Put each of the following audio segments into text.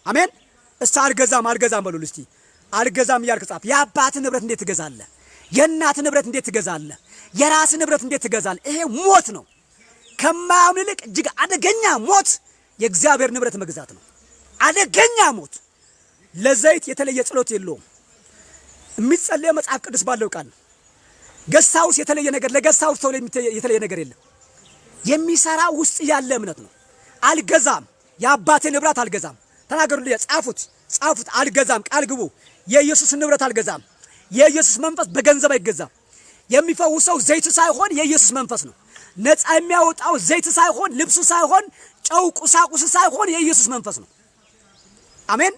አሜን። እስቲ አልገዛም በሉ እስቲ። አልገዛም እያልክ ጻፍ። የአባት ንብረት እንዴት ትገዛለህ? የእናት ንብረት እንዴት ትገዛለህ? የራስ ንብረት እንዴት ትገዛለህ? ይሄ ሞት ነው። ከማያምን ይልቅ እጅግ አደገኛ ሞት የእግዚአብሔር ንብረት መግዛት ነው። አደገኛ ሞት። ለዘይት የተለየ ጸሎት የለውም። የሚጸለየው መጽሐፍ ቅዱስ ባለው ቃል ነው። ገሳውስ የተለየ ነገር ለገሳውስ ተው የተለየ ነገር የለም። የሚሰራ ውስጥ ያለ እምነት ነው። አልገዛም፣ የአባቴ ንብረት አልገዛም። ተናገሩልኝ፣ ጻፉት። አልገዛም፣ ቃል ግቡ። የኢየሱስ ንብረት አልገዛም። የኢየሱስ መንፈስ በገንዘብ አይገዛም። የሚፈውሰው ዘይት ሳይሆን የኢየሱስ መንፈስ ነው። ነፃ የሚያወጣው ዘይት ሳይሆን ልብሱ ሳይሆን ጨው ቁሳቁስ ሳይሆን የኢየሱስ መንፈስ ነው። አሜን።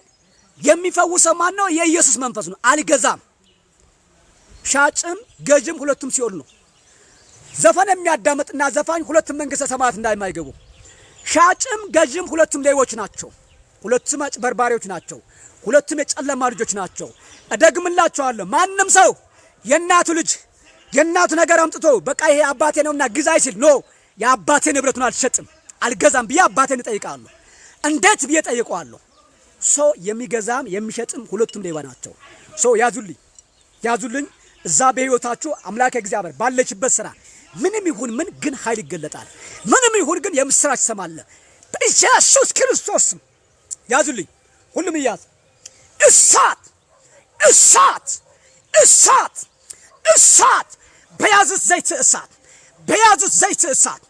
የሚፈውሰው ማን ነው? የኢየሱስ መንፈስ ነው። አልገዛም። ሻጭም ገዥም ሁለቱም ሲኦል ነው። ዘፈን የሚያዳምጥና ዘፋኝ ሁለቱም መንግሥተ ሰማያት እንዳይማይገቡ። ሻጭም ገዥም ሁለቱም ሌቦች ናቸው። ሁለቱም አጭበርባሪዎች ናቸው። ሁለቱም የጨለማ ልጆች ናቸው። እደግምላቸዋለሁ፣ ማንም ሰው የእናቱ ልጅ የእናቱ ነገር አምጥቶ በቃ ይሄ አባቴ ነውና ግዛይ ሲል ኖ የአባቴ ንብረቱን አልሸጥም አልገዛም ብዬ አባቴን እጠይቃለሁ። እንዴት ብዬ ጠይቀዋለሁ? ሰው የሚገዛም የሚሸጥም ሁለቱም ሌባ ናቸው። ሰው ያዙልኝ። እዛ በህይወታችሁ አምላክ እግዚአብሔር ባለችበት ስራ ምንም ይሁን ምን ግን ኃይል ይገለጣል። ምንም ይሁን ግን የምስራች ሰማለ በኢየሱስ ክርስቶስ ያዙልኝ። ሁሉም ይያዝ። እሳት በያዙት ዘይት እሳት